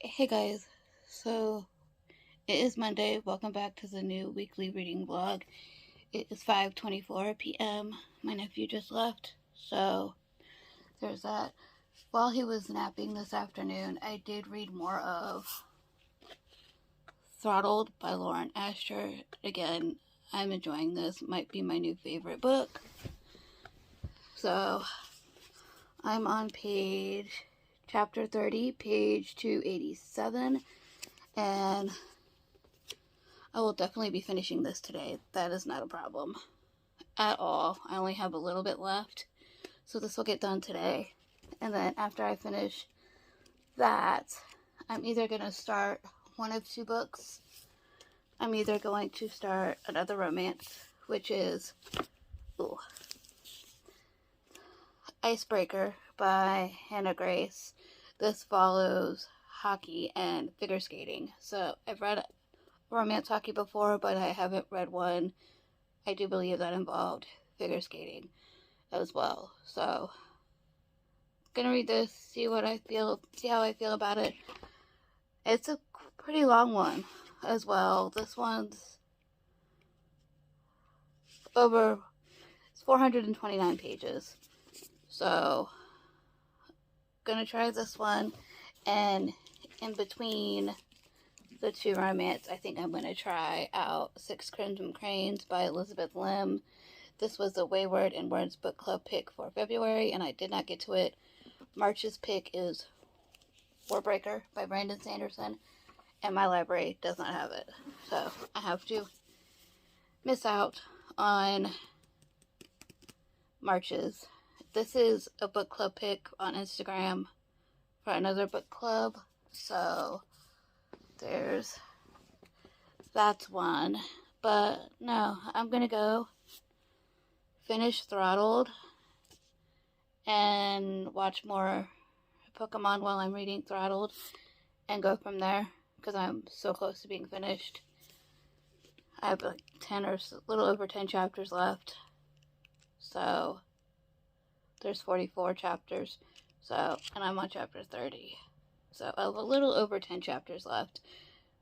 Hey guys, so it is Monday. Welcome back to the new weekly reading vlog. It is 5:24 p.m. My nephew just left, so there's that. While he was napping this afternoon, I did read more of Throttled by Lauren Asher. Again, I'm enjoying this. Might be my new favorite book. So I'm on chapter 30, page 287, and I will definitely be finishing this today. That is not a problem at all. I only have a little bit left, so this will get done today. And then after I finish that, I'm either going to start one of two books. I'm either going to start another romance, which is Icebreaker by Hannah Grace. This follows hockey and figure skating. So I've read romance hockey before, but I haven't read one I do believe that involved figure skating as well. So, gonna read this, see how I feel about it. It's a pretty long one as well. This one's it's 429 pages. So, gonna try this one, and in between the two romance, I think I'm gonna try out Six Crimson Cranes by Elizabeth Lim. This was a Wayward and Words book club pick for February, and I did not get to it. March's pick is Warbreaker by Brandon Sanderson, and my library does not have it. So I have to miss out on March's. This is a book club pick on Instagram for another book club. So that's one. But no, I'm going to go finish Throttled and watch more Pokemon while I'm reading Throttled and go from there because I'm so close to being finished. I have like 10 or a little over 10 chapters left. So there's 44 chapters. So, and I'm on chapter 30. So I have a little over 10 chapters left.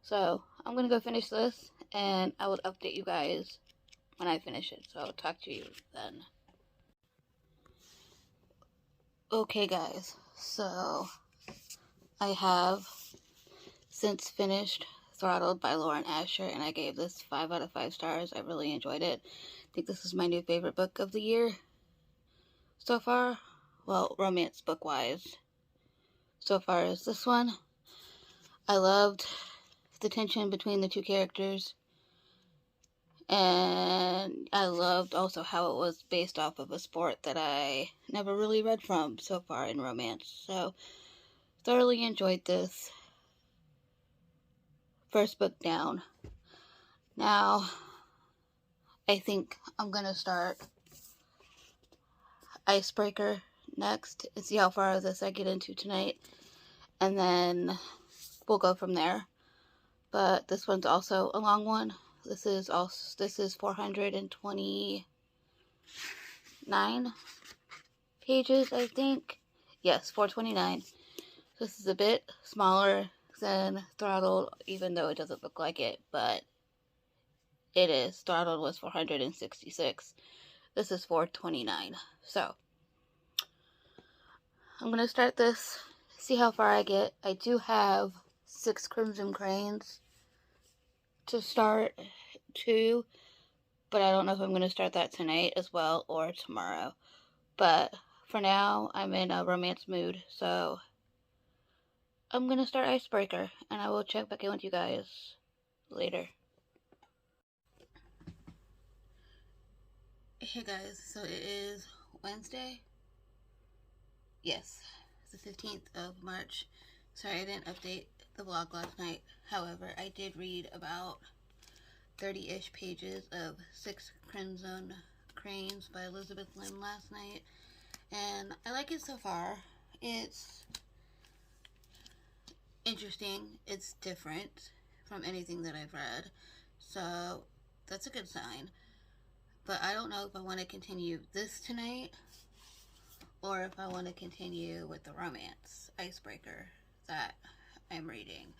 So I'm going to go finish this and I will update you guys when I finish it. So I'll talk to you then. Okay guys, so I have since finished Throttled by Lauren Asher, and I gave this 5 out of 5 stars. I really enjoyed it. I think this is my new favorite book of the year so far. Well, romance book wise. So far as this one. I loved the tension between the two characters. And I loved also how it was based off of a sport that I never really read from so far in romance. So, thoroughly enjoyed this first book down. Now, I think I'm going to start Icebreaker next and see how far of this I get into tonight. And then we'll go from there. But this one's also a long one. This is 429 pages, I think. Yes, 429. This is a bit smaller than Throttled, even though it doesn't look like it, but it is. Throttled was 466. This is 429. So, I'm going to start this, see how far I get. I do have 6 Crimson Cranes to start too, but I don't know if I'm going to start that tonight as well or tomorrow. But for now, I'm in a romance mood, so I'm going to start Icebreaker, and I will check back in with you guys later. Hey guys, so it is Wednesday. Yes, the 15th of March. Sorry I didn't update the vlog last night. However, I did read about 30-ish pages of Six Crimson Cranes by Elizabeth Lim last night, and I like it so far. It's interesting. It's different from anything that I've read, so that's a good sign. But I don't know if I want to continue this tonight or if I want to continue with the romance Icebreaker that I'm reading.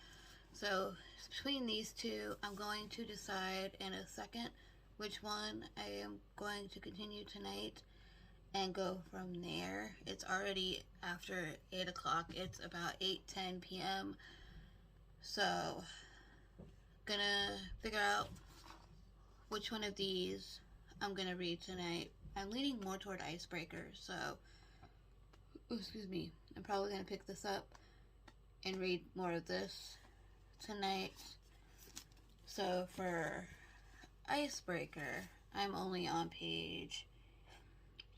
So between these two, I'm going to decide in a second which one I am going to continue tonight and go from there. It's already after 8 o'clock. It's about 8:10 p.m. So, gonna figure out which one of these I'm gonna read tonight. I'm leaning more toward Icebreaker, so, excuse me, I'm probably gonna pick this up and read more of this tonight. So for Icebreaker, I'm only on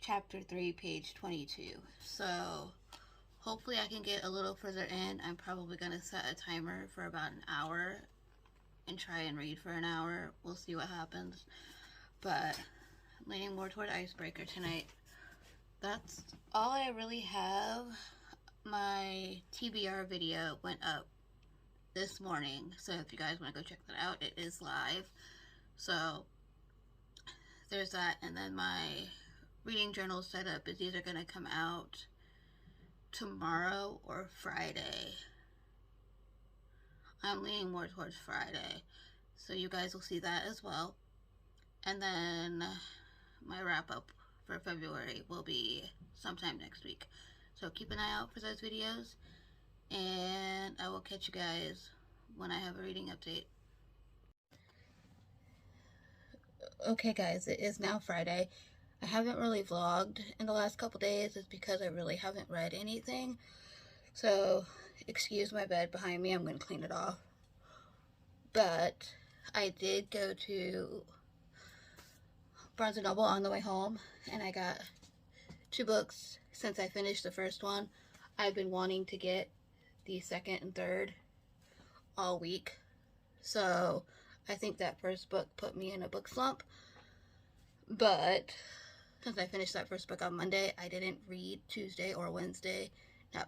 chapter 3, page 22. So hopefully I can get a little further in. I'm probably going to set a timer for about an hour and try and read for an hour. We'll see what happens. But I'm leaning more toward Icebreaker tonight. That's all I really have. My TBR video went up this morning, so if you guys want to go check that out, it is live. So there's that, and then my reading journal setup is either going to come out tomorrow or Friday. I'm leaning more towards Friday, so you guys will see that as well. And then my wrap up for February will be sometime next week, so keep an eye out for those videos, and I will catch you guys when I have a reading update. Okay guys, it is now Friday. I haven't really vlogged in the last couple days. It's because I really haven't read anything. So, excuse my bed behind me. I'm going to clean it off. But I did go to Barnes & Noble on the way home, and I got 2 books since I finished the first one. I've been wanting to get the second and third all week. So, I think that first book put me in a book slump. But since I finished that first book on Monday, I didn't read Tuesday or Wednesday. No,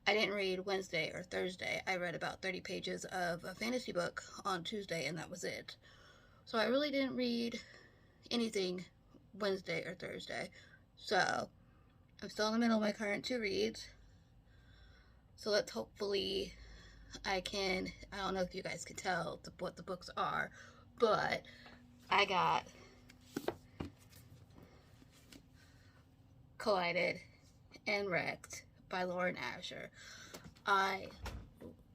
I didn't read Wednesday or Thursday. I read about 30 pages of a fantasy book on Tuesday, and that was it. So I really didn't read anything Wednesday or Thursday. So I'm still in the middle of my current 2 reads. So let's hopefully I don't know if you guys can tell what the books are, but I got Collided and Wrecked by Lauren Asher. I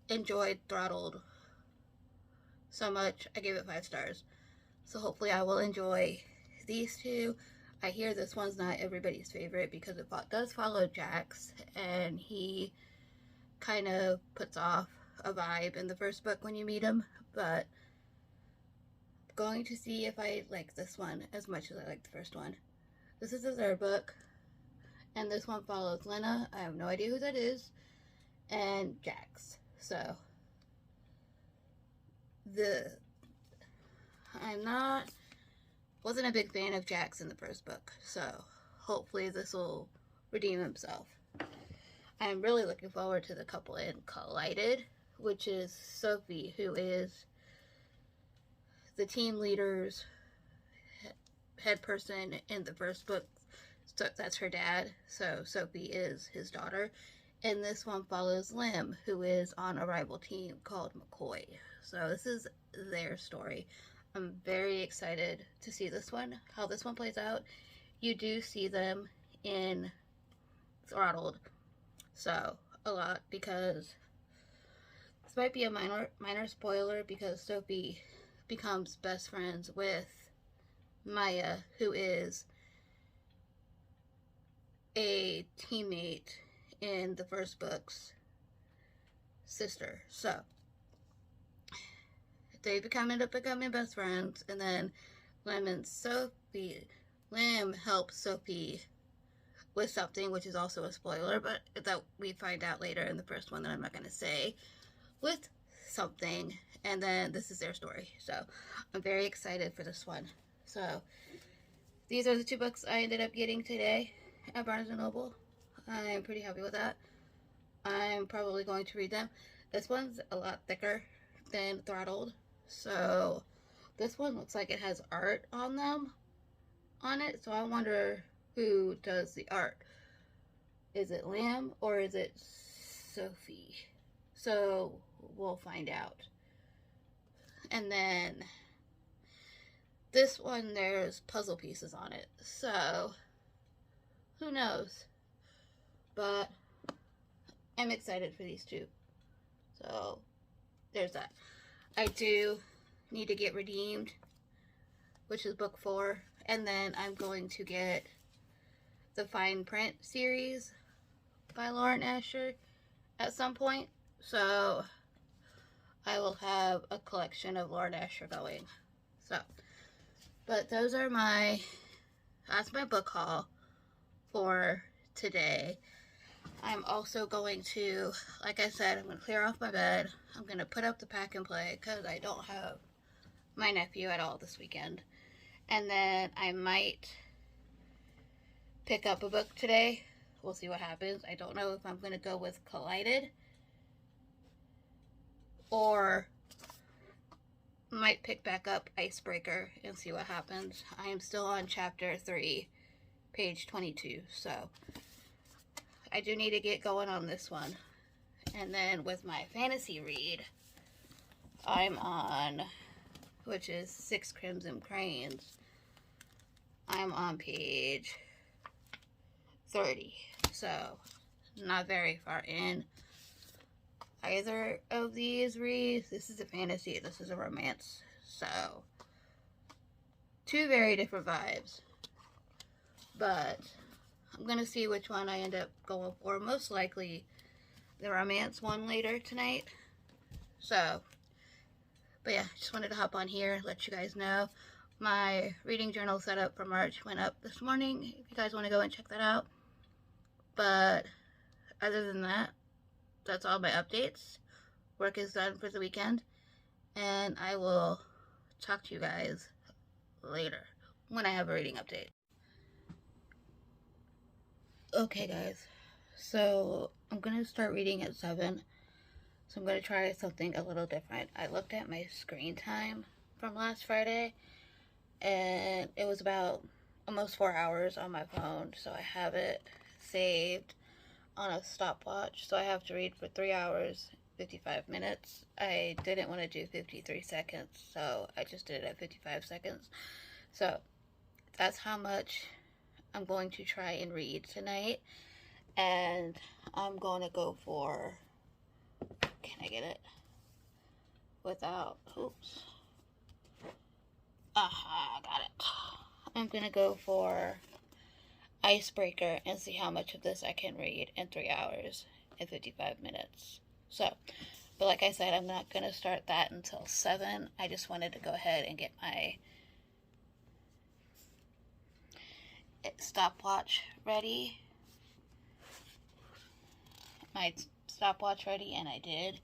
enjoyed Throttled so much. I gave it 5 stars. So hopefully I will enjoy these 2. I hear this one's not everybody's favorite because it does follow Jax, and he kind of puts off a vibe in the first book when you meet him, but I'm going to see if I like this one as much as I like the first one. This is the 3rd book, and this one follows Lena. I have no idea who that is, and Jax. So wasn't a big fan of Jax in the first book, so hopefully this will redeem himself. I'm really looking forward to the couple in Collided, which is Sophie, who is the team leader's head person in the first book. So that's her dad, so Sophie is his daughter. And this one follows Lim, who is on a rival team called McCoy. So this is their story. I'm very excited to see this one, how this one plays out. You do see them in Throttled, so a lot, because this might be a minor spoiler, because Sophie becomes best friends with Maya, who is a teammate in the first book's sister. So they end up becoming best friends, and then Lim helps Sophie with something, which is also a spoiler, but that we find out later in the first one that I'm not going to say, with something, and then this is their story. So I'm very excited for this one. So these are the 2 books I ended up getting today at Barnes & Noble. I'm pretty happy with that. I'm probably going to read them. This one's a lot thicker than Throttled, so this one looks like it has art on it, so I wonder who does the art. Is it Lam or is it Sophie? So we'll find out. And then this one, there's puzzle pieces on it. So who knows? But I'm excited for these two. So there's that. I do need to get Redeemed, which is book 4. And then I'm going to get the Fine Print series by Lauren Asher at some point. So I will have a collection of Lauren Asher going. So, but those are that's my book haul for today. I'm also going to, like I said, I'm going to clear off my bed. I'm going to put up the pack and play because I don't have my nephew at all this weekend. And then I might pick up a book today. We'll see what happens. I don't know if I'm going to go with Collided or might pick back up Icebreaker and see what happens. I am still on chapter 3, page 22, so I do need to get going on this one. And then with my fantasy read, I'm on, which is 6 Crimson Cranes, I'm on page 30, so not very far in either of these reads. This is a fantasy, this is a romance, so 2 very different vibes, but I'm gonna see which one I end up going for. Most likely the romance one later tonight. So, but yeah, just wanted to hop on here, let you guys know. My reading journal setup for March went up this morning, if you guys want to go and check that out. But other than that, that's all my updates. Work is done for the weekend, and I will talk to you guys later when I have a reading update. Okay guys, so I'm going to start reading at 7, so I'm going to try something a little different. I looked at my screen time from last Friday, and it was about almost 4 hours on my phone, so I have it saved on a stopwatch, so I have to read for 3 hours, 55 minutes. I didn't want to do 53 seconds, so I just did it at 55 seconds. So that's how much I'm going to try and read tonight, and I'm going to go for, can I get it without, oops, aha, got it. I'm going to go for Icebreaker and see how much of this I can read in 3 hours and 55 minutes. So, but like I said, I'm not going to start that until 7. I just wanted to go ahead and get my stopwatch ready. And I did.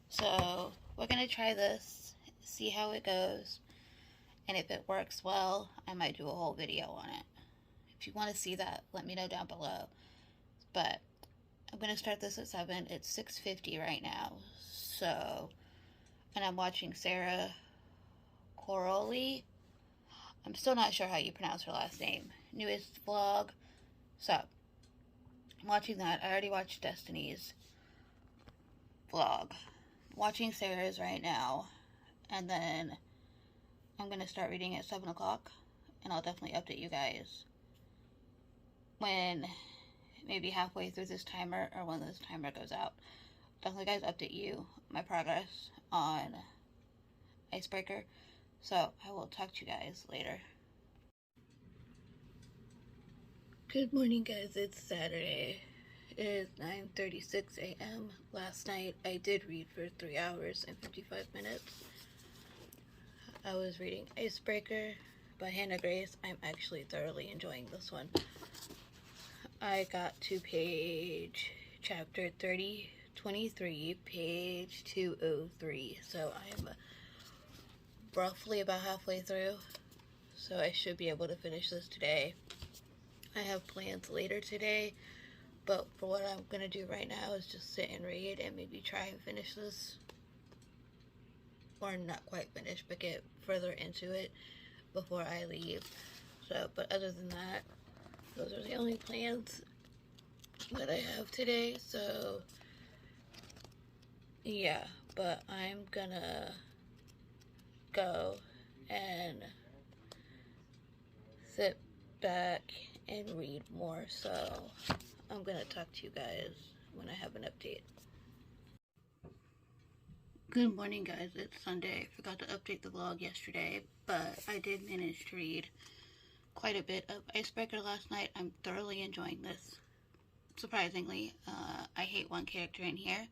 So, we're going to try this, see how it goes, and if it works well, I might do a whole video on it. If you want to see that, let me know down below. But I'm going to start this at 7. It's 6:50 right now. So, and I'm watching Sarah Corley. I'm still not sure how you pronounce her last name. Newest vlog. So, I'm watching that. I already watched Destiny's vlog. I'm watching Sarah's right now. And then I'm going to start reading at 7 o'clock. And I'll definitely update you guys when maybe halfway through this timer or when this timer goes out. Definitely guys update you my progress on Icebreaker. So I will talk to you guys later. Good morning guys, it's Saturday. It is 9:36 a.m. Last night I did read for 3 hours and 55 minutes. I was reading Icebreaker by Hannah Grace. I'm actually thoroughly enjoying this one. I got to chapter 23, page 203. So I'm roughly about halfway through. So I should be able to finish this today. I have plans later today, but for what I'm going to do right now is just sit and read and maybe try and finish this. Or not quite finish, but get further into it before I leave. So, but other than that, those are the only plans that I have today. So yeah, but I'm gonna go and sit back and read more, so I'm gonna talk to you guys when I have an update. Good morning, guys. It's Sunday. Forgot to update the vlog yesterday, but I did manage to read quite a bit of Icebreaker last night. I'm thoroughly enjoying this. Surprisingly, I hate one character in here.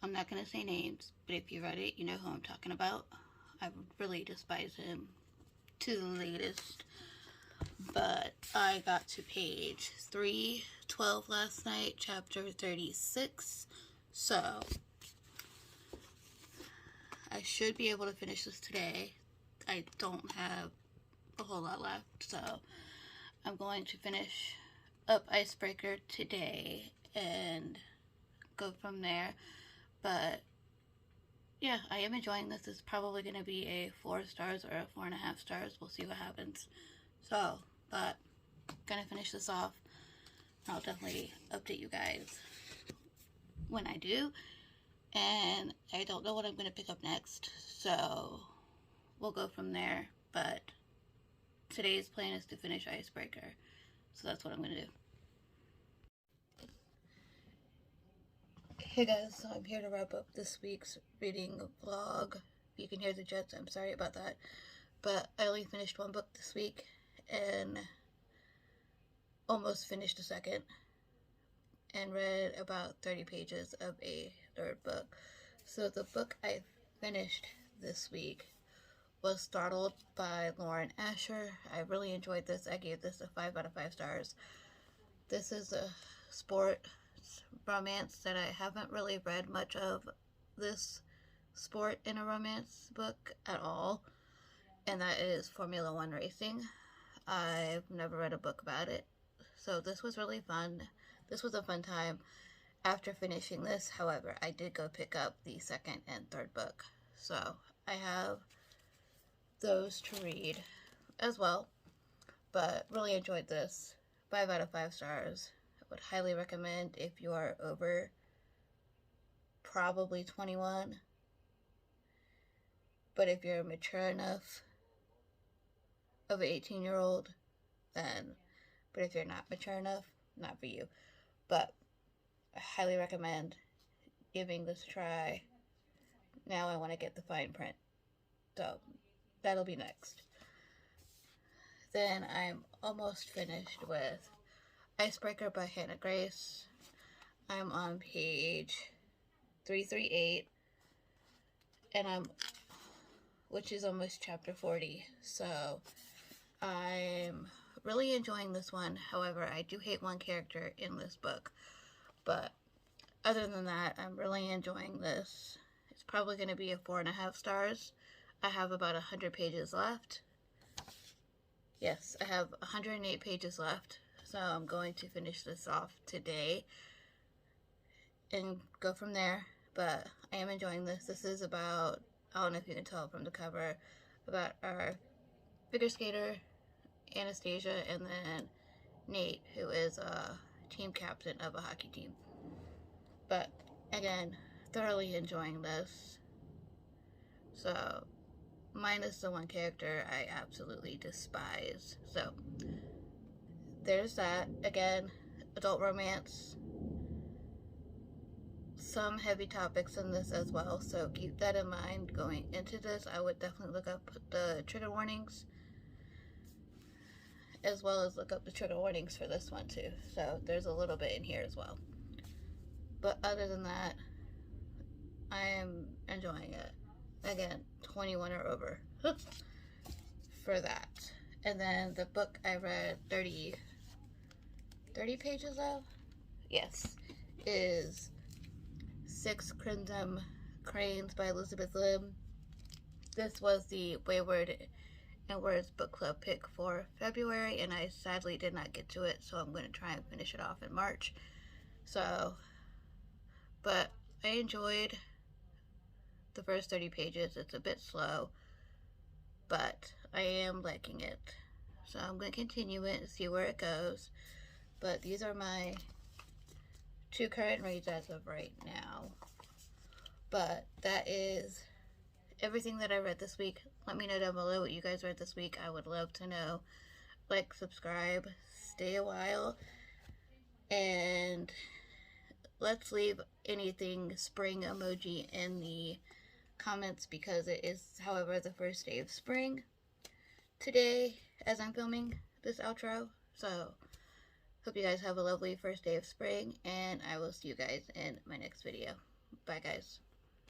I'm not going to say names, but if you read it, you know who I'm talking about. I really despise him to the latest. But I got to page 312 last night, chapter 36. So I should be able to finish this today. I don't have a whole lot left, so I'm going to finish up Icebreaker today and go from there. But yeah, I am enjoying this. It's probably going to be a 4 stars or a 4.5 stars. We'll see what happens. So, but gonna finish this off. I'll definitely update you guys when I do. And I don't know what I'm gonna pick up next, so we'll go from there. But today's plan is to finish Icebreaker, so that's what I'm gonna do. Hey guys, so I'm here to wrap up this week's reading vlog. You can hear the jets, I'm sorry about that. But I only finished one book this week and almost finished a second and read about 30 pages of a third book. So the book I finished this week was Startled by Lauren Asher. I really enjoyed this. I gave this a 5 out of 5 stars. This is a sport romance that I haven't really read much of this sport in a romance book at all, and that is Formula One racing. I've never read a book about it, so this was really fun. This was a fun time after finishing this. However, I did go pick up the second and third book, so I have those to read as well. But really enjoyed this. 5 out of 5 stars. I would highly recommend if you are over probably 21. But if you're mature enough of an 18-year-old, then, but if you're not mature enough, not for you. But I highly recommend giving this a try. Now I want to get the fine print, so that'll be next. Then I'm almost finished with Icebreaker by Hannah Grace. I'm on page 338, and which is almost chapter 40. So I'm really enjoying this one. However, I do hate one character in this book. But other than that, I'm really enjoying this. It's probably going to be a 4.5 stars. I have about 100 pages left. Yes, I have 108 pages left. So I'm going to finish this off today and go from there. But I am enjoying this. This is about, I don't know if you can tell from the cover, about our figure skater, Anastasia, and then Nate, who is a team captain of a hockey team. But again, thoroughly enjoying this. So, minus the one character I absolutely despise. So, there's that. Again, adult romance. Some heavy topics in this as well, so keep that in mind going into this. I would definitely look up the trigger warnings, as well as look up the trigger warnings for this one too. So there's a little bit in here as well. But other than that, I am enjoying it. Again, 21 or over for that. And then the book I read 30 pages of, yes, is 6 Crimson Cranes by Elizabeth Lim. This was the Wayward and Words book club pick for February, and I sadly did not get to it, so I'm going to try and finish it off in March. So, but I enjoyed the first 30 pages. It's a bit slow, but I am liking it. So I'm going to continue it and see where it goes. But these are my 2 current reads as of right now. But that is everything that I read this week. Let me know down below what you guys read this week. I would love to know. Like, subscribe, stay a while, and let's leave anything spring emoji in the comments because it is, however, the first day of spring today as I'm filming this outro. So, hope you guys have a lovely first day of spring, and I will see you guys in my next video. Bye, guys.